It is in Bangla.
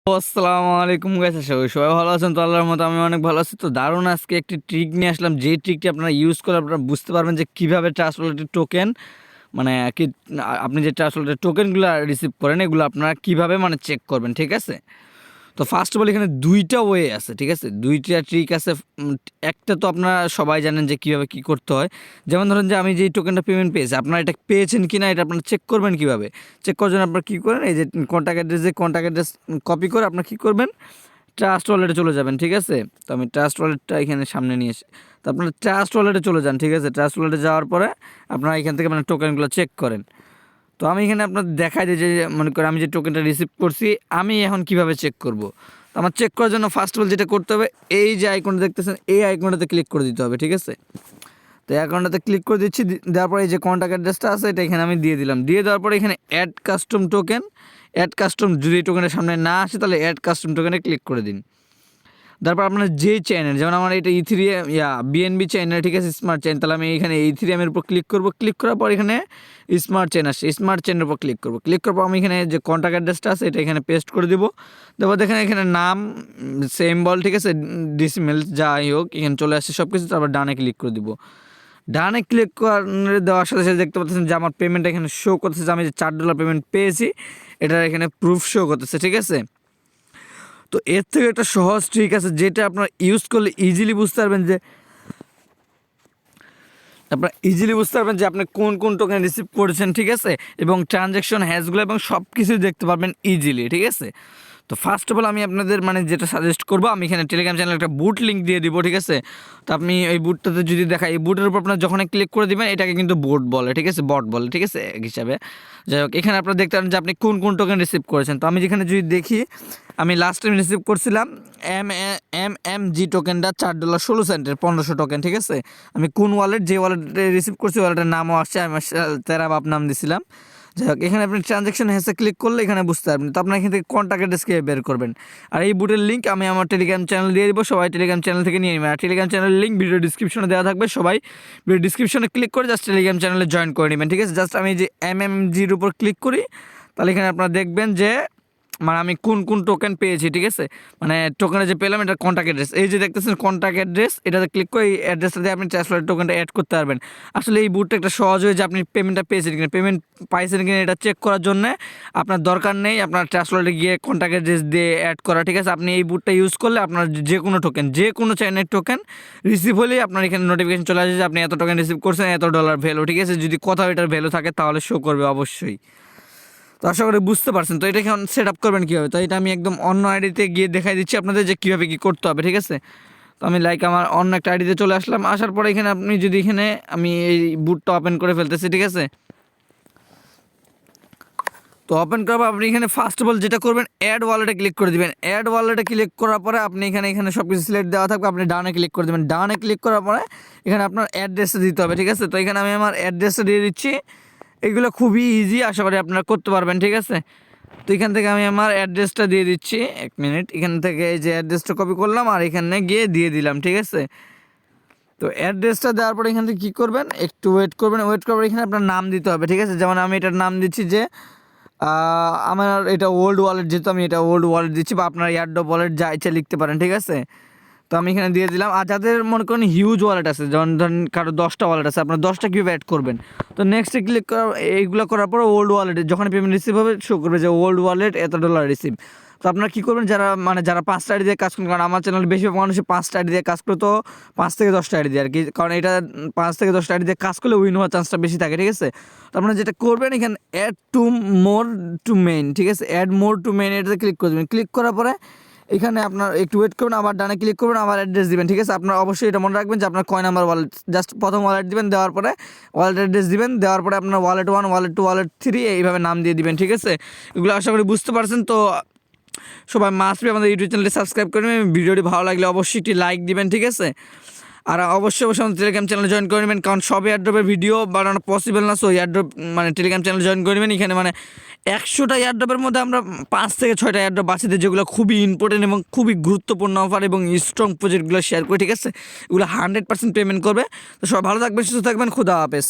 আসসালামু আলাইকুম গাইস, আশা করি সবাই ভালো আছেন। তো আল্লাহর মতো আমি অনেক ভালো আছি। তো দারুণ আজকে একটি ট্রিক নিয়ে আসলাম, যে ট্রিকটি আপনারা ইউজ করে আপনারা বুঝতে পারবেন যে কীভাবে ট্রাস্ট ওয়ালেটের টোকেন মানে কি আপনি যে ট্রাস্ট ওয়ালেটের টোকেনগুলো রিসিভ করেন এগুলো আপনারা কীভাবে চেক করবেন, ঠিক আছে? তো ফার্স্ট অফ অল এখানে দুইটা ওয়ে আছে, ঠিক আছে? দুইটা ট্রিক আছে। একটা তো আপনারা সবাই জানেন যে কীভাবে কী করতে হয়। যেমন ধরেন যে আমি যেই টোকেনটা পেমেন্ট পেয়েছি, আপনারা এটা পেয়েছেন কি না এটা আপনারা চেক করবেন কীভাবে। চেক করার জন্য আপনারা কী করেন, এই যে কন্ট্যাক্ট অ্যাড্রেস কপি করে আপনারা কী করবেন, ট্রাস্ট ওয়ালেটে চলে যাবেন, ঠিক আছে? তো আমি ট্রাস্ট ওয়ালেটটা এখানে সামনে নিয়ে এসে, তো আপনারা ট্রাস্ট ওয়ালেটে চলে যান, ঠিক আছে? ট্রাস্ট ওয়ালেটে যাওয়ার পরে আপনারা এখান থেকে টোকেনগুলো চেক করেন। তো আমি এখানে আপনার দেখাই দিই যে মনে করেন আমি যে টোকেনটা রিসিভ করছি আমি এখন কিভাবে চেক করব। তো আমার চেক করার জন্য ফার্স্ট অফ অল যেটা করতে হবে, এই যে আইকনটা দেখতেছেন এই আইকনটাতে ক্লিক করে দিতে হবে, ঠিক আছে? তো এই আইকনটাতে ক্লিক করে দিচ্ছি, দেওয়ার পরে এই যে কন্ট্যাক্ট অ্যাড্রেসটা আছে এটা এখানে আমি দিয়ে দিলাম। দিয়ে দেওয়ার পরে এখানে অ্যাড কাস্টম টোকেন, যদি টোকেনের সামনে না আসে তাহলে অ্যাড কাস্টম টোকেনে ক্লিক করে দিন। তারপর আপনার যে চেইনের, যেমন আমার এটা বিএনবি চেইনের, ঠিক আছে, স্মার্ট চেইন, তাহলে আমি এখানে ইথেরিয়ামের উপর ক্লিক করব। ক্লিক করার পর এখানে স্মার্ট চেইন আসে, স্মার্ট চেইনের উপর ক্লিক করব। ক্লিক করার পর আমি এখানে যে কন্ট্যাক্ট অ্যাড্রেসটা আছে এটা এখানে পেস্ট করে দিব। তারপর দেখেন এখানে নাম, সিম্বল, ঠিক আছে, ডিসিমেল যাই হোক এখানে চলে আসছে সব কিছু। তারপর ডানে ক্লিক করে দিব। ডানে ক্লিক করে দেওয়ার সাথে সাথে দেখতে পাচ্ছেন যে আমার পেমেন্ট এখানে শো করতেছে, আমি যে $4 পেমেন্ট পেয়েছি এটার এখানে প্রুফ শো করতেছে, ঠিক আছে? তো এর থেকে একটা সহজ ট্রিক আছে যেটা আপনারা ইউজ করলে ইজিলি বুঝতে পারবেন যে আপনি কোন কোন টোকেন রিসিভ করেছেন, ঠিক আছে? এবং ট্রানজ্যাকশন হ্যাশগুলো এবং সব কিছুই দেখতে পারবেন ইজিলি, ঠিক আছে? তো ফার্স্ট অফ অল আমি আপনাদের যেটা সাজেস্ট করবো, আমি এখানে টেলিগ্রাম চ্যানেলে একটা বুট লিঙ্ক দিয়ে দিব, ঠিক আছে? তো আপনি এই বুটটাতে যদি দেখাই, এই বুটের উপর আপনার যখন ক্লিক করে দিবেন এটাকে কিন্তু বট বলে, ঠিক আছে? বট বলে, ঠিক আছে? এক হিসাবে যাই হোক এখানে আপনারা দেখতে পারেন যে আপনি কোন কোন টোকেন রিসিভ করেছেন। তো আমি যেখানে যদি দেখি, আমি লাস্ট টাইম রিসিভ করছিলাম MMG টোকেনটা $4.16 1500 টোকেন, ঠিক আছে? আমি কোন যে ওয়ালেটে রিসিভ করছি ওয়ালেটের নামও আসছে, আমি তেরাব নাম দিছিলাম। যাই হোক এখানে আপনি ট্রানজ্যাকশন হ্যাশে ক্লিক করলে এখানে বুঝতে পারবেন। তো আপনার এখান থেকে কন্ট্যাক্ট অ্যাড্রেসকে বের করবেন। আর এই বুটের লিঙ্ক আমি আমার টেলিগ্রাম চ্যানেল দিয়ে দিব, সবাই টেলিগ্রাম চ্যানেল থেকে নিয়ে নেবেন। আর টেলিগ্রাম চ্যানেলের লিঙ্ক ভিডিও ডিসক্রিপশনে দেওয়া থাকবে, সবাই ভিডিও ডিসক্রিপশনে ক্লিক করে জাস্ট টেলিগ্রাম চ্যানেলে জয়েন করে নেবেন, ঠিক আছে? জাস্ট আমি যে MMGর উপর ক্লিক করি তাহলে এখানে আপনারা দেখবেন যে আমি কোন কোন টোকেন পেয়েছি, ঠিক আছে? টোকেনে যে পেলাম এটা কন্ট্যাক্ট অ্যাড্রেস, এই যে দেখতেছেন কন্ট্যাক্ট অ্যাড্রেস, এটাতে ক্লিক করে এই অ্যাড্রেসটা দিয়ে আপনি ট্রাস্ট ওয়ালেট টোকেনটা অ্যাড করতে পারবেন। আসলে এই বুটটা একটা সহজ হয়ে যে আপনি পেমেন্টটা পেয়েছেন কিনা, পেমেন্ট পাইছেন কিনা এটা চেক করার জন্য আপনার দরকার নেই আপনার ট্রাস্ট ওয়ালেটে গিয়ে কন্ট্যাক্ট অ্যাড্রেস দিয়ে অ্যাড করা, ঠিক আছে? আপনি এই বুটটা ইউজ করলে আপনার যে কোনো টোকেন, যে কোনো চাইনের টোকেন রিসিভ হলেই আপনার এখানে নোটিফিকেশন চলে আসে যে আপনি এত টোকেন রিসিভ করছেন, $এত ভ্যালু, ঠিক আছে? যদি কোথাও এটার ভ্যালু থাকে তাহলে শো করবে অবশ্যই। তো আশা করি বুঝতে পারছেন। তো এটা এখন সেট আপ করবেন কীভাবে, তো এটা আমি একদম অন্য আইডিতে গিয়ে দেখাই দিচ্ছি আপনাদের যে কীভাবে কী করতে হবে, ঠিক আছে? তো আমি আমার অন্য একটা আইডিতে চলে আসলাম। আসার পরে এখানে আপনি যদি আমি এই বুটটা ওপেন করে ফেলতেছি, ঠিক আছে? তো ওপেন করার পর আপনি এখানে ফার্স্ট অফ অল যেটা করবেন, অ্যাড ওয়ালেটে ক্লিক করে দিবেন। অ্যাড ওয়ালেটে ক্লিক করার পরে আপনি এখানে সব কিছু সিলেক্ট দেওয়া থাকবে, আপনি ডানে ক্লিক করে দেবেন। ডানে ক্লিক করার পরে এখানে আপনার অ্যাড্রেসটা দিতে হবে, ঠিক আছে? তো এখানে আমি আমার অ্যাড্রেসটা দিয়ে দিচ্ছি। এগুলো খুবই ইজি, আশা করি আপনারা করতে পারবেন, ঠিক আছে? তো এখান থেকে আমি আমার অ্যাড্রেসটা দিয়ে দিচ্ছি, 1 মিনিট। এখান থেকে এই যে অ্যাড্রেসটা কপি করলাম আর এখানে গিয়ে দিয়ে দিলাম, ঠিক আছে? তো অ্যাড্রেসটা দেওয়ার পরে এখান থেকে কী করবেন, একটু ওয়েট করবেন। এখানে আপনার নাম দিতে হবে, ঠিক আছে? যেমন আমি এটার নাম দিচ্ছি যে আমার এটা ওল্ড ওয়ালেট, যেহেতু আমি এটা ওল্ড ওয়ালেট দিচ্ছি, বা আপনার এয়ারড্রপ ওয়ালেট যা ইচ্ছা লিখতে পারেন, ঠিক আছে? তো আমি এখানে দিয়ে দিলাম। আর যাদের মনে করেন হিউজ ওয়ালেট আছে, যেমন ধরেন কারো 10টা ওয়ালেট আছে, আপনার 10টা কীভাবে অ্যাড করবেন, তো নেক্সটে ক্লিক এইগুলো করার পর ওল্ড ওয়ালেটে যখন পেমেন্ট রিসিভ হবে শো করবে যে ওল্ড ওয়ালেট $এত রিসিভ। তো আপনারা কী করবেন, যারা 5টা আইডি দিয়ে কাজ করেন, কারণ আমার চ্যানেল বেশিরভাগ মানুষের 5টা আইডি দিয়ে কাজ করে, তো 5 থেকে 10টা আইডি দিয়ে আর কি, কারণ এটা 5 থেকে 10টা আইডি দিয়ে কাজ করলে উইন হওয়ার চান্সটা বেশি থাকে, ঠিক আছে? তো আপনারা যেটা করবেন এখানে অ্যাড মোর টু মেইন, ঠিক আছে? অ্যাড মোর টু মেইন এটাতে ক্লিক করে দেবেন। ক্লিক করার পরে এখানে আপনার একটু ওয়েট করবেন, আবার ডানে ক্লিক করবেন, আবার অ্যাড্রেস দিবেন, ঠিক আছে? আপনার অবশ্যই এটা মনে রাখবেন যে আপনার কয় নাম্বার ওয়ালেট, জাস্ট প্রথম ওয়ালেট দিবেন, দেওয়ার পরে ওয়ালেট অ্যাড্রেস দিবেন, দেওয়ার পরে আপনার ওয়ালেট 1, ওয়ালেট 2, ওয়ালেট 3 এইভাবে নাম দিয়ে দিবেন, ঠিক আছে? এগুলো আশা করি বুঝতে পারছেন। তো সবাই মাস্ট বি আমাদের ইউটিউব চ্যানেলটি সাবস্ক্রাইব করে নেবেন, ভিডিওটি ভালো লাগলে অবশ্যই একটি লাইক দিবেন, ঠিক আছে? আর অবশ্যই আমাদের টেলিগ্রাম চ্যানেলে জয়েন করে নেবেন, কারণ সব এয়ারড্রপের ভিডিও বানানো পসিবল না। সো এয়ারড্রপ টেলিগ্রাম চ্যানেলে জয়েন করে নেবেন। এখানে 100টা এয়ারড্রপের মধ্যে আমরা 5 থেকে 6টা এয়ারড্রপ বাঁচিয়ে দিই, যেগুলো খুবই ইম্পর্টেন্ট এবং খুবই গুরুত্বপূর্ণ অফার এবং স্ট্রং প্রজেক্টগুলো শেয়ার করি, ঠিক আছে? এগুলো 100% পেমেন্ট করবে। তো সবাই ভালো থাকবেন, সুস্থ থাকবেন, খুদা হাফেজ।